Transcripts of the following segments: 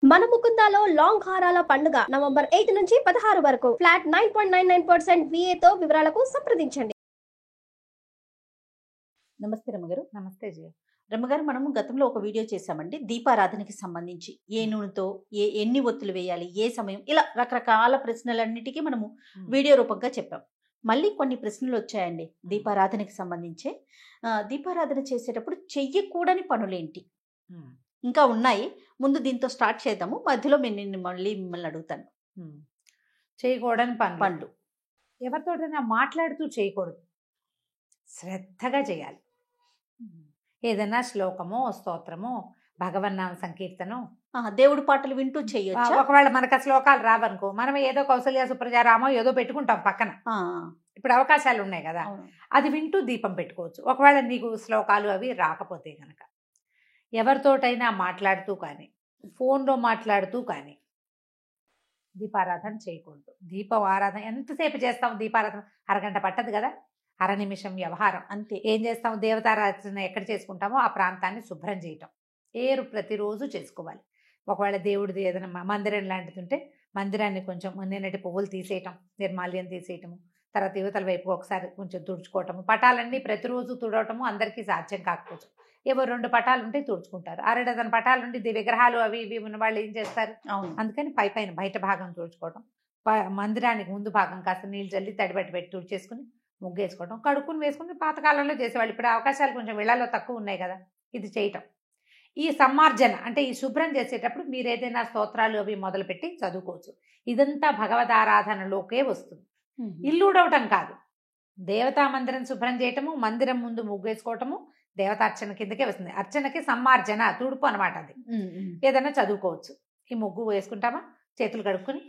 మన ముకుందాలో లాంగ్ హారాల పండుగ నవంబర్ 8 నుంచి 16 వరకు ఫ్లాట్ 9.99% VA తో వివరాలకు సంప్రదించండి. నమస్తే రమ్మగారు. నమస్తే జయ. రమ్మగారు, మనము గతంలో ఒక వీడియో చేశామండి దీపారాధనకి సంబంధించి. ఏ నూనెతో ఎన్ని ఒత్తులు వేయాలి, ఏ సమయం, ఇలా రకరకాల ప్రశ్నలన్నిటికీ మనము వీడియో రూపంగా చెప్పాం. మళ్ళీ కొన్ని ప్రశ్నలు వచ్చాయండి దీపారాధనకి సంబంధించి. దీపారాధన చేసేటప్పుడు చెయ్యకూడని పనులేంటి ఇంకా ఉన్నాయి. ముందు దీంతో స్టార్ట్ చేద్దాము, మధ్యలో నేను మళ్ళీ మిమ్మల్ని అడుగుతాను. చేయకూడని పనులు పండ్లు ఎవరితోటైనా మాట్లాడుతూ చేయకూడదు, శ్రద్ధగా చేయాలి. ఏదైనా శ్లోకమో స్తోత్రమో భగవన్నామ సంకీర్తనం, దేవుడి పాటలు వింటూ చేయొచ్చు. ఒకవేళ మనకు ఆ శ్లోకాలు రావనుకో, మనం ఏదో కౌసల్య సుప్రజారామో ఏదో పెట్టుకుంటాం పక్కన. ఇప్పుడు అవకాశాలు ఉన్నాయి కదా, అది వింటూ దీపం పెట్టుకోవచ్చు. ఒకవేళ నీకు శ్లోకాలు అవి రాకపోతే కనుక ఎవరితోటైనా మాట్లాడుతూ కానీ ఫోన్లో మాట్లాడుతూ కానీ దీపారాధన చేయకూడదు. దీపం ఆరాధన ఎంతసేపు చేస్తాం? దీపారాధన అరగంట పట్టదు కదా, అర నిమిషం వ్యవహారం అంతే. ఏం చేస్తాం? దేవతారాధన ఎక్కడ చేసుకుంటామో ఆ ప్రాంతాన్ని శుభ్రం చేయటం ప్రతిరోజు చేసుకోవాలి. ఒకవేళ దేవుడిది ఏదైనా మందిరం లాంటిది ఉంటే మందిరాన్ని కొంచెం నిన్నటి పువ్వులు తీసేయటం, నిర్మాల్యం తీసేయటము, తర్వాత యువతల వైపు ఒకసారి కొంచెం తుడుచుకోవటము. పటాలన్నీ ప్రతిరోజు తుడవటము అందరికీ సాధ్యం కాకపోవచ్చు. ఏవో 2 పటాలు ఉంటే తుడుచుకుంటారు. 6 డజన్ పటాలు ఉంటే విగ్రహాలు అవి ఇవి ఉన్న వాళ్ళు ఏం చేస్తారు? అందుకని పైన బయట భాగం తుడుచుకోవటం, మందిరానికి ముందు భాగం కాస్త నీళ్ళు చల్లి తడిబట్టి పెట్టి తుడిచేసుకుని ముగ్గు వేసుకోవడం, కడుక్కుని వేసుకుని పాతకాలంలో చేసేవాళ్ళు. ఇప్పుడు అవకాశాలు కొంచెం వీళ్ళలో తక్కువ ఉన్నాయి కదా, ఇది చేయటం. ఈ సమ్మార్జన అంటే ఈ శుభ్రం చేసేటప్పుడు మీరు ఏదైనా స్తోత్రాలు అవి మొదలుపెట్టి చదువుకోవచ్చు. ఇదంతా భగవదారాధనలోకే వస్తుంది. ఇల్లు ఉడవటం కాదు, దేవతా మందిరం శుభ్రం చేయటము, మందిరం ముందు ముగ్గు వేసుకోవటము దేవతార్చన కిందకే వస్తుంది. అర్చనకి సమ్మార్జన, తుడుపు అనమాట. అది ఏదైనా చదువుకోవచ్చు. ఈ ముగ్గు వేసుకుంటామా, చేతులు కడుక్కుని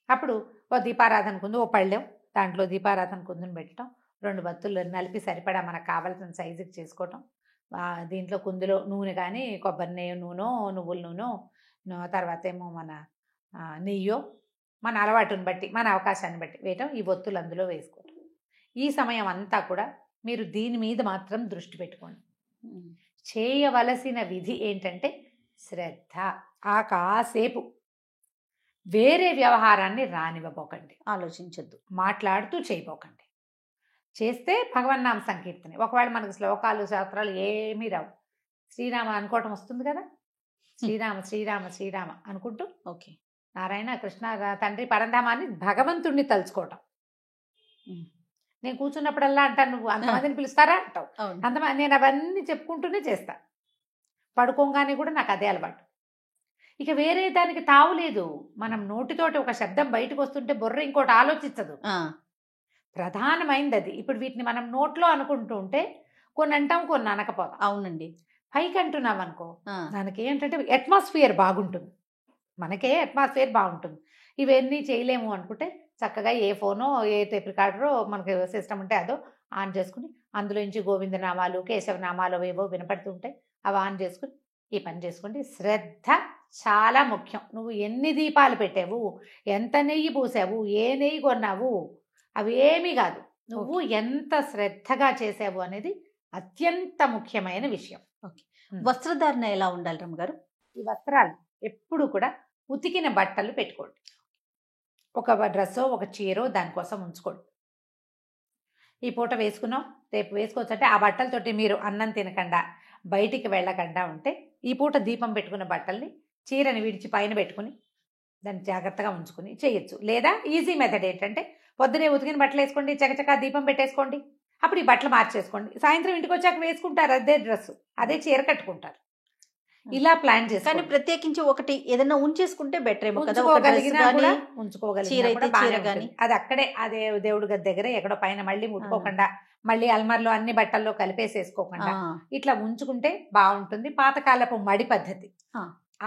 అప్పుడు ఓ దీపారాధన కుందు, ఓ పళ్ళెం, దాంట్లో దీపారాధన కుందుని పెట్టడం, 2 బత్తులు నలిపి సరిపడా మనకు కావాల్సిన సైజుకి చేసుకోవటం. దీంట్లో కుందులో నూనె కానీ కొబ్బరి నూనె, నువ్వుల నూనె, తర్వాత ఏమో మన నెయ్యో, మన అలవాటుని బట్టి మన అవకాశాన్ని బట్టి వేయటం, ఈ ఒత్తులు అందులో వేసుకోవటం. ఈ సమయం అంతా కూడా మీరు దీని మీద మాత్రం దృష్టి పెట్టుకోండి. చేయవలసిన విధి ఏంటంటే శ్రద్ధ. కాసేపు వేరే వ్యవహారాన్ని రానివ్వబోకండి, ఆలోచించొద్దు, మాట్లాడుతూ చేయబోకండి. చేస్తే భగవన్నామ సంకీర్తన. ఒకవేళ మనకు శ్లోకాలు శాస్త్రాలు ఏమీ రావు, శ్రీరామ అనుకోవటం వస్తుంది కదా, శ్రీరామ శ్రీరామ శ్రీరామ అనుకుంటూ ఓకే నారాయణ కృష్ణ తండ్రి పరంధామాన్ని భగవంతుణ్ణి తలుచుకోవటం. నేను కూర్చున్నప్పుడల్లా అంటాను, నువ్వు అంతమందిని పిలుస్తారా అంటావు. అంతమంది నేను అవన్నీ చెప్పుకుంటూనే చేస్తా. పడుకోగానే కూడా నాకు అదే అలవాటు. ఇక వేరే దానికి తావులేదు. మనం నోటితోటి ఒక శబ్దం బయటకు వస్తుంటే బుర్ర ఇంకోటి ఆలోచించదు. ప్రధానమైంది అది. ఇప్పుడు వీటిని మనం నోట్లో అనుకుంటూ ఉంటే కొన్ని అంటాం, కొన్ని అనకపోతాం. అవునండి. పైకి అంటున్నాం అనుకో, దానికి ఏంటంటే అట్మాస్ఫియర్ బాగుంటుంది, మనకే అట్మాస్ఫియర్ బాగుంటుంది. ఇవన్నీ చేయలేము అనుకుంటే చక్కగా ఏ ఫోనో ఏ టేప్ రికార్డరో మనకి సిస్టమ్ ఉంటే అదో ఆన్ చేసుకుని అందులోంచి గోవిందనామాలు కేశవనామాలు ఏవో వినపడుతుంటాయి, అవి ఆన్ చేసుకుని ఈ పని చేసుకోండి. శ్రద్ధ చాలా ముఖ్యం. నువ్వు ఎన్ని దీపాలు పెట్టావు, ఎంత నెయ్యి పూసావు, ఏ నెయ్యి కొన్నావు, అవి ఏమీ కాదు, నువ్వు ఎంత శ్రద్ధగా చేసావు అనేది అత్యంత ముఖ్యమైన విషయం. వస్త్రధారణ ఎలా ఉండాలి రమ్మగారు? ఈ వస్త్రాలు ఎప్పుడు కూడా ఉతికిన బట్టలు పెట్టుకోండి. ఒక డ్రెస్సో ఒక చీరో దానికోసం ఉంచుకోండి. ఈ పూట వేసుకున్నాం, రేపు వేసుకోవచ్చు అంటే ఆ బట్టలతోటి మీరు అన్నం తినకుండా బయటికి వెళ్ళకుండా ఉంటే ఈ పూట దీపం పెట్టుకున్న బట్టల్ని చీరని విడిచి పైన పెట్టుకుని దాన్ని జాగ్రత్తగా ఉంచుకుని చేయొచ్చు. లేదా ఈజీ మెథడ్ ఏంటంటే పొద్దునే ఉతికిన బట్టలు వేసుకోండి, చకచకా దీపం పెట్టేసుకోండి, అప్పుడు ఈ బట్టలు మార్చేసుకోండి. సాయంత్రం ఇంటికి వచ్చాక వేసుకుంటారు అదే డ్రెస్, అదే చీర కట్టుకుంటారు. ఇలా ప్లాన్ చేసి కానీ ప్రత్యేకించి ఒకటి ఏదైనా ఉంచేసుకుంటే బెటర్ ఏమో కదా. ఉంచుకోగలిగిన అది అక్కడే అదే దేవుడి గది దగ్గర ఎక్కడో పైన మళ్ళీ ముట్టుకోకుండా, మళ్ళీ అల్మార్లో అన్ని బట్టల్లో కలిపేసేసుకోకుండా ఇట్లా ఉంచుకుంటే బాగుంటుంది. పాతకాలపు మడి పద్ధతి,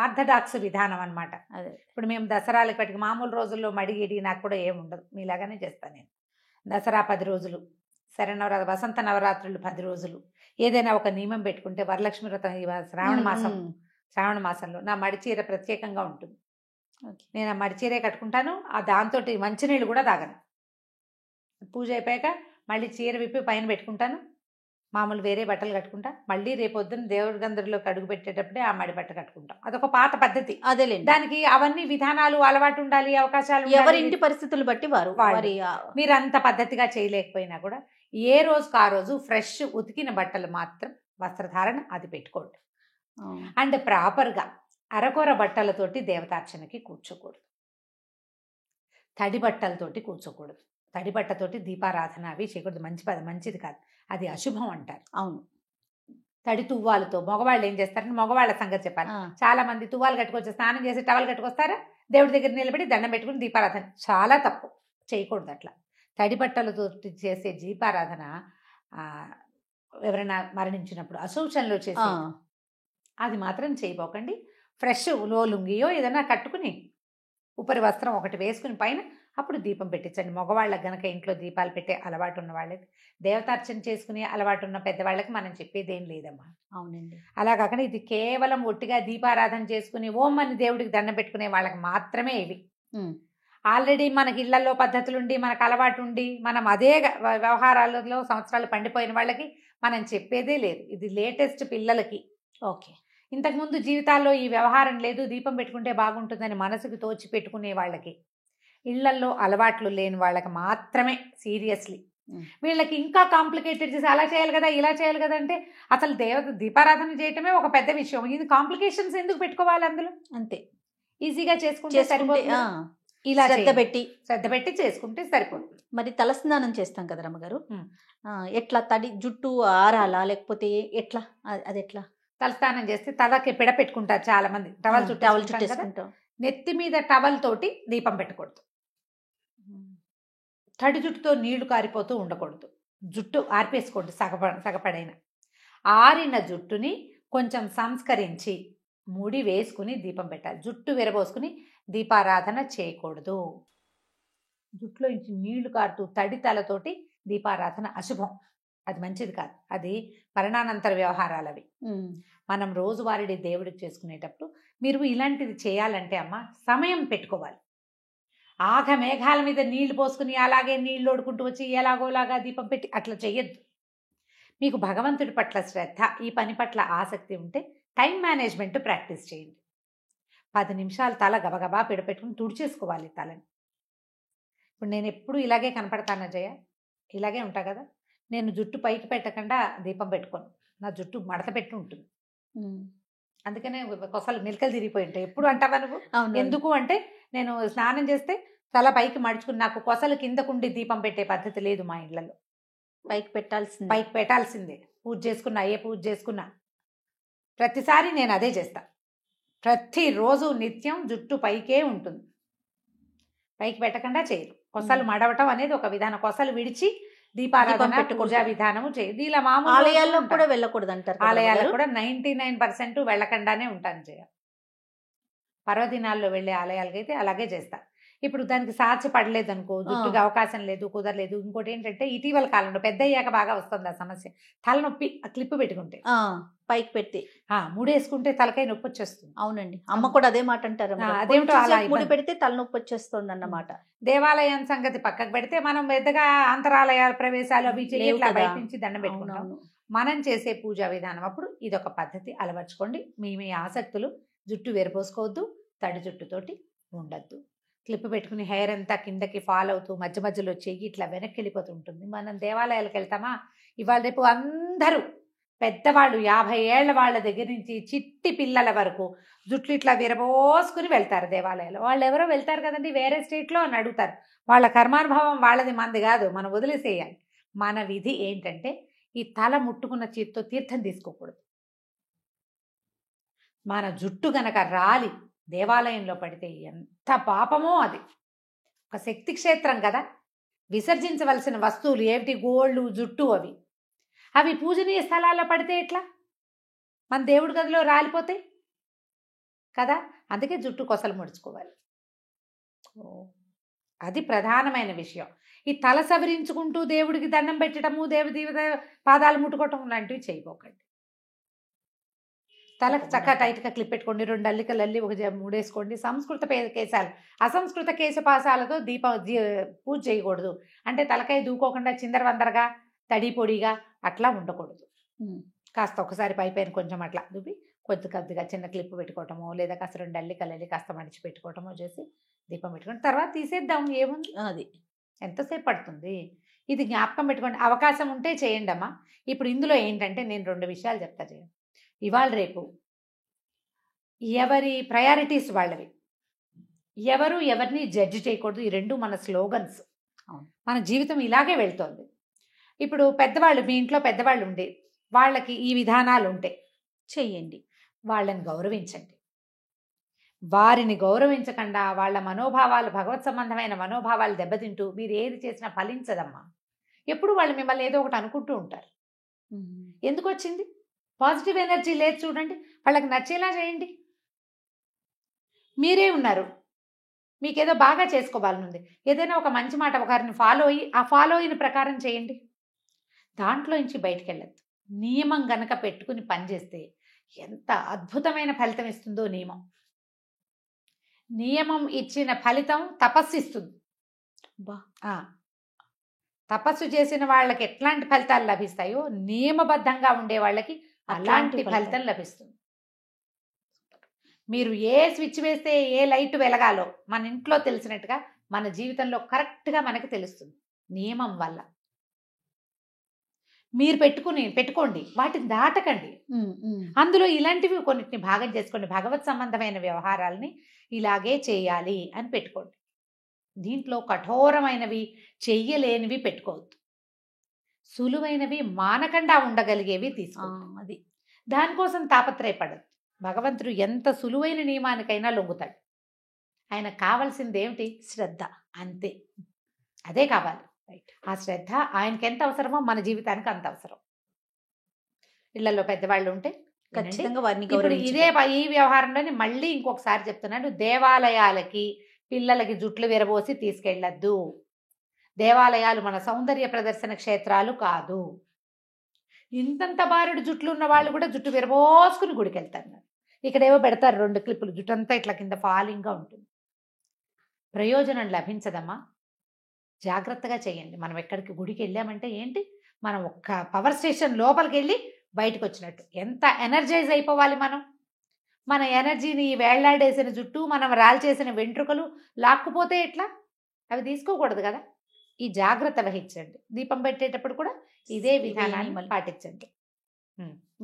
ఆర్థడాక్స్ విధానం అనమాట. ఇప్పుడు మేము దసరాలకు పట్టుకు మామూలు రోజుల్లో మడిగిడి నాకు కూడా ఏముండదు, మీలాగానే చేస్తాను నేను. దసరా 10 రోజులు, శరన్నవరాత్రి వసంత నవరాత్రులు 10 రోజులు, ఏదైనా ఒక నియమం పెట్టుకుంటే వరలక్ష్మి వ్రతం శ్రావణ మాసంలో నా మడిచీర ప్రత్యేకంగా ఉంటుంది. నేను ఆ మడిచీరే కట్టుకుంటాను. దాంతో మంచినీళ్ళు కూడా తాగను. పూజ అయిపోయాక మళ్ళీ చీర విప్పి పైన పెట్టుకుంటాను, మామూలు వేరే బట్టలు కట్టుకుంటా, మళ్ళీ రేపొద్దున దేవుడి గందరిలోకి అడుగు పెట్టేటప్పుడే ఆ మడి బట్ట కట్టుకుంటాం. అదొక పాత పద్ధతి. అదేలేండి. దానికి అవన్నీ విధానాలు, అలవాటు ఉండాలి, అవకాశాలు ఉండాలి. ఎవరి ఇంటి పరిస్థితులు బట్టి వారు వారి మీరు అంత పద్ధతిగా చేయలేకపోయినా కూడా ఏ రోజుకు ఆ రోజు ఫ్రెష్ ఉతికిన బట్టలు మాత్రం వస్త్రధారణ అది పెట్టుకోండి. అండ్ ప్రాపర్గా అరకొర బట్టలతోటి దేవతార్చనకి కూర్చోకూడదు, తడి బట్టలతోటి కూర్చోకూడదు. తడి బట్టతోటి దీపారాధన అవి చేయకూడదు, మంచిది కాదు, అది అశుభం అంటారు. అవును. తడి తువ్వాలతో మగవాళ్ళు ఏం చేస్తారంటే, మగవాళ్ళ సంగతి చెప్పాలి. చాలా మంది తువ్వాలు కట్టుకొచ్చి స్నానం చేసి టవల్ కట్టుకొస్తారా, దేవుడి దగ్గర నిలబడి దండం పెట్టుకుని దీపారాధన. చాలా తప్పు, చేయకూడదు అట్లా. తడి బట్టలతో చేసే దీపారాధన ఎవరైనా మరణించినప్పుడు అశౌచంలో చేసే అది మాత్రం చేయబోకండి. ఫ్రెష్ లుంగియో ఏదైనా కట్టుకుని ఉపరి వస్త్రం ఒకటి వేసుకుని పైన అప్పుడు దీపం పెట్టించండి. మగవాళ్ళకి గనక ఇంట్లో దీపాలు పెట్టే అలవాటు ఉన్న వాళ్ళకి, దేవతార్చన చేసుకునే అలవాటు ఉన్న పెద్దవాళ్ళకి మనం చెప్పేది ఏం లేదమ్మా. అవునండి. అలా కాకుండా ఇది కేవలం ఒట్టిగా దీపారాధన చేసుకుని ఓం అని దేవుడికి దండం పెట్టుకునే వాళ్ళకి మాత్రమే ఇవి. ఆల్రెడీ మనకి ఇళ్లలో పద్ధతులుండి, మనకు అలవాటు ఉండి, మనం అదే వ్యవహారాలలో సంవత్సరాలు పండిపోయిన వాళ్ళకి మనం చెప్పేదే లేదు. ఇది లేటెస్ట్ పిల్లలకి. ఓకే. ఇంతకుముందు జీవితాల్లో ఈ వ్యవహారం లేదు, దీపం పెట్టుకుంటే బాగుంటుందని మనసుకు తోచి పెట్టుకునే వాళ్ళకి, ఇళ్లల్లో అలవాట్లు లేని వాళ్ళకి మాత్రమే సీరియస్లీ. వీళ్ళకి ఇంకా కాంప్లికేటెడ్ చేసి అలా చేయాలి కదా, ఇలా చేయాలి కదా అంటే అసలు దీపారాధన చేయటమే ఒక పెద్ద విషయం. ఇది కాంప్లికేషన్స్ ఎందుకు పెట్టుకోవాలి అందులో? అంతే, ఈజీగా చేసుకుంటే సరిపోతుంది. ఇలా శ్రద్ధ పెట్టి చేసుకుంటే సరిపోతుంది. మరి తలస్నానం చేస్తాం కదా రమ్మగారు, ఎట్లా? తడి జుట్టు ఆరాలా లేకపోతే ఎట్లా? అది ఎట్లా? తలస్నానం చేస్తే తలకి పిడ పెట్టుకుంటారు చాలా మంది, టవల్ చుట్టేసుకుంటాం. నెత్తి మీద టవల్ తోటి దీపం పెట్టకూడదు. తడి జుట్టుతో నీళ్లు కారిపోతూ ఉండకూడదు. జుట్టు ఆర్పేసుకోండి సగపడైన. ఆరిన జుట్టుని కొంచెం సంస్కరించి ముడి వేసుకుని దీపం పెట్టాలి. జుట్టు విరబోసుకుని దీపారాధన చేయకూడదు. జుట్టులో నుంచి నీళ్లు కారుతూ తడి తలతోటి దీపారాధన అశుభం, అది మంచిది కాదు. అది మరణానంతర వ్యవహారాలు అవి. మనం రోజువారీ దేవుడికి చేసుకునేటప్పుడు మీరు ఇలాంటిది చేయాలంటే అమ్మ సమయం పెట్టుకోవాలి. ఆగ మేఘాల మీద నీళ్లు పోసుకుని అలాగే నీళ్ళు ఓడుకుంటూ వచ్చి ఎలాగోలాగా దీపం పెట్టి అట్లా చెయ్యొద్దు. మీకు భగవంతుడి పట్ల శ్రద్ధ, ఈ పని పట్ల ఆసక్తి ఉంటే టైం మేనేజ్మెంట్ ప్రాక్టీస్ చేయండి. 10 నిమిషాలు తల గబగబా పెట్టుకుని తుడిచేసుకోవాలి తలని. ఇప్పుడు నేను ఎప్పుడు ఇలాగే కనపడతానా జయ? ఇలాగే ఉంటా కదా. నేను జుట్టు పైకి పెట్టకుండా దీపం పెట్టుకోను, నా జుట్టు మడత పెట్టి ఉంటుంది. అందుకనే కొసలు నిలకలు తిరిగిపోయి ఉంటాయి. ఎప్పుడు అంటావా నువ్వు? ఎందుకు అంటే నేను స్నానం చేస్తే తల పైకి మడుచుకుని, నాకు కొసలు కిందకుండి దీపం పెట్టే పద్ధతి లేదు మా ఇళ్లలో. పైకి పెట్టాల్సిందే. పూజ చేసుకున్నా, ఏ పూజ చేసుకున్నా ప్రతిసారి నేను అదే చేస్తా. ప్రతిరోజు నిత్యం జుట్టు పైకే ఉంటుంది, పైకి పెట్టకుండా చేయరు. కొసలు మడవటం అనేది ఒక విధానం. కొసలు విడిచి దీపారాధన పూజా విధానము చేయదు. ఇలా మామూలు ఆలయాల్లో కూడా వెళ్ళకూడదు అంటారు. ఆలయాల్లో కూడా 99% వెళ్ళకుండానే ఉంటాను జయ. పర్వదినాల్లో వెళ్ళే ఆలయాలకైతే అలాగే చేస్తా. ఇప్పుడు దానికి సాధ్యపడలేదు అనుకో, జుట్టుకి అవకాశం లేదు, కుదరలేదు. ఇంకోటి ఏంటంటే ఇటీవల కాలంలో పెద్ద అయ్యాక బాగా వస్తుంది ఆ సమస్య, తలనొప్పి. ఆ క్లిప్ పెట్టుకుంటే పైకి పెట్టి ముడేసుకుంటే తలకాయ నొప్పి వచ్చేస్తుంది. అవునండి, అమ్మ కూడా అదే మాట అంటారు. అదేమిటో అలా ముడి పెడితే తలనొప్పి వచ్చేస్తుంది అన్నమాట. దేవాలయం సంగతి పక్కకు పెడితే మనం పెద్దగా అంతరాలయాల ప్రవేశాలు అవి చేయట్లా, బయట నుంచి దండం పెట్టుకుంటాం. మనం చేసే పూజా విధానం అప్పుడు ఇదొక పద్ధతి అలవర్చుకోండి. మీ ఆసక్తులు జుట్టు విరపోసుకోవద్దు, తడి జుట్టుతోటి ఉండద్దు. క్లిప్ పెట్టుకుని హెయిర్ అంతా కిందకి ఫాల్ అవుతూ మధ్య మధ్యలో చెయ్యి ఇట్లా వెనక్కి వెళ్ళిపోతూ ఉంటుంది. మనం దేవాలయాలకు వెళ్తామా, ఇవాళ రేపు అందరూ పెద్దవాళ్ళు 50 ఏళ్ల వాళ్ళ దగ్గర నుంచి చిట్టి పిల్లల వరకు జుట్లు ఇట్లా విరబోసుకుని వెళ్తారు దేవాలయాలు. వాళ్ళు ఎవరో వెళ్తారు కదండి వేరే స్టేట్లో అని అడుగుతారు. వాళ్ళ కర్మానుభవం వాళ్ళది, మంది కాదు. మనం వదిలేసేయాలి. మన విధి ఏంటంటే ఈ తల ముట్టుకున్న చేతితో తీర్థం తీసుకోకూడదు. మన జుట్టు గనక రాలి దేవాలయంలో పడితే ఎంత పాపమో. అది ఒక శక్తి క్షేత్రం కదా. విసర్జించవలసిన వస్తువులు ఏమిటి? గోళ్ళు, జుట్టు. అవి పూజనీయ స్థలాల్లో పడితే ఎట్లా? మన దేవుడి గదిలో రాలిపోతాయి కదా. అందుకే జుట్టు కొసలు ముడుచుకోవాలి. అది ప్రధానమైన విషయం. ఈ తల సవరించుకుంటూ దేవుడికి దండం పెట్టడము, దేవుడి పాదాలు ముట్టుకోవటం లాంటివి చేయబోకండి. తలకు చక్కగా టైట్గా క్లిప్ పెట్టుకోండి. 2 అల్లికలు అల్లి ఒక మూడేసుకోండి. సంస్కృత కేశాలు, అసంస్కృత కేశపాసాలతో పూజ చేయకూడదు. అంటే తలకాయ దూకోకుండా చిందరవందరగా తడి పొడిగా అట్లా ఉండకూడదు. ఉమ్. కాస్త ఒకసారి పైపైన కొంచెం అట్లా దువ్వి కొద్దిగా చిన్న క్లిప్ పెట్టుకోవటమో లేదా కాస్త 2 అల్లికలు కాస్త మడిచి పెట్టుకోవటమో చేసి దీపం పెట్టుకోండి. తర్వాత తీసేద్దాం, ఏముంది, అది ఎంతసేపు పడుతుంది. ఇది జ్ఞాపకం పెట్టుకోండి. అవకాశం ఉంటే చేయండి అమ్మా. ఇప్పుడు ఇందులో ఏంటంటే నేను 2 విషయాలు చెప్తా చేయండి. ఇవాళ రేపు ఎవరి ప్రయారిటీస్ వాళ్ళవి, ఎవరు ఎవరిని జడ్జి చేయకూడదు. ఈ 2 మన స్లోగన్స్. మన జీవితం ఇలాగే వెళ్తోంది. ఇప్పుడు పెద్దవాళ్ళు, మీ ఇంట్లో పెద్దవాళ్ళు ఉండి వాళ్ళకి ఈ విధానాలు ఉంటే చెయ్యండి, వాళ్ళని గౌరవించండి. వారిని గౌరవించకుండా వాళ్ళ మనోభావాలు, భగవత్ సంబంధమైన మనోభావాలు దెబ్బతింటూ మీరు ఏది చేసినా ఫలించదమ్మా. ఎప్పుడు వాళ్ళు మిమ్మల్ని ఏదో ఒకటి అనుకుంటూ ఉంటారు. ఎందుకు వచ్చింది? పాజిటివ్ ఎనర్జీ లేదు చూడండి. వాళ్ళకి నచ్చేలా చేయండి. మీరే ఉన్నారు, మీకేదో బాగా చేసుకోవాలనుంది, ఏదైనా ఒక మంచి మాట ఒకరిని ఫాలో అయ్యి ఆ ఫాలో అయిన ప్రకారం చేయండి. దాంట్లో నుంచి బయటికి వెళ్ళద్దు. నియమం గనక పెట్టుకుని పనిచేస్తే ఎంత అద్భుతమైన ఫలితం ఇస్తుందో నియమం. నియమం ఇచ్చిన ఫలితం తపస్సు ఇస్తుంది. తపస్సు చేసిన వాళ్ళకి ఎట్లాంటి ఫలితాలు లభిస్తాయో నియమబద్ధంగా ఉండే వాళ్ళకి అలాంటి ఫలితం లభిస్తుంది. మీరు ఏ స్విచ్ వేస్తే ఏ లైట్ వెలగాలో మన ఇంట్లో తెలిసినట్టుగా మన జీవితంలో కరెక్ట్గా మనకు తెలుస్తుంది నియమం వల్ల. మీరు పెట్టుకోండి, వాటిని దాటకండి. అందులో ఇలాంటివి కొన్నిటిని భాగం చేసుకోండి. భగవత్ సంబంధమైన వ్యవహారాలని ఇలాగే చేయాలి అని పెట్టుకోండి. దీంట్లో కఠోరమైనవి చెయ్యలేనివి పెట్టుకోవద్దు. సులువైనవి మానకుండా ఉండగలిగేవి తీసుకోండి. అది దానికోసం తాపత్రయపడదు. భగవంతుడు ఎంత సులువైన నియమానికైనా లొంగుతాడు. ఆయన కావాల్సింది ఏమిటి? శ్రద్ధ, అంతే. అదే కావాలి. ఆ శ్రద్ధ ఆయనకి ఎంత అవసరమో మన జీవితానికి అంత అవసరం. ఇళ్లలో పెద్దవాళ్ళు ఉంటే ఖచ్చితంగా వారిని ఇప్పుడు ఈ వ్యవహారంలోనే మళ్ళీ ఇంకొకసారి చెప్తున్నాను, దేవాలయాలకి పిల్లలకి జుట్లు విరబోసి తీసుకెళ్ళద్దు. దేవాలయాలు మన సౌందర్య ప్రదర్శన క్షేత్రాలు కాదు. ఇంతంత బారుడు జుట్లు ఉన్న వాళ్ళు కూడా జుట్టు విరబోసుకుని గుడికి వెళ్తారు. ఇక్కడేవో పెడతారు 2 క్లిప్పులు, జుట్టు అంతా ఇట్లా కింద ఫాలింగ్గా ఉంటుంది. ప్రయోజనం లభించదమ్మా. జాగ్రత్తగా చేయండి. మనం ఎక్కడికి గుడికి వెళ్ళామంటే ఏంటి, మనం ఒక్క పవర్ స్టేషన్ లోపలికి వెళ్ళి బయటకు వచ్చినట్టు. ఎంత ఎనర్జైజ్ అయిపోవాలి మనం. మన ఎనర్జీని వేళ్లాడేసిన జుట్టు, మనం రాల్చేసిన వెంట్రుకలు లాక్కుపోతే ఎట్లా? అవి తీసుకోకూడదు కదా. ఈ జాగ్రత్త వహించండి. దీపం పెట్టేటప్పుడు కూడా ఇదే విధానాన్ని పాటించండి.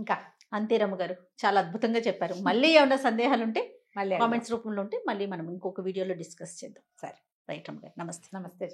ఇంకా అంతే రమ్మ గారు, చాలా అద్భుతంగా చెప్పారు. మళ్ళీ ఏమైనా సందేహాలు ఉంటే మళ్ళీ కామెంట్స్ రూపంలో ఉంటే మళ్ళీ మనం ఇంకొక వీడియోలో డిస్కస్ చేద్దాం. సరే, రైట్ రమ్మ గారు, నమస్తే. నమస్తే.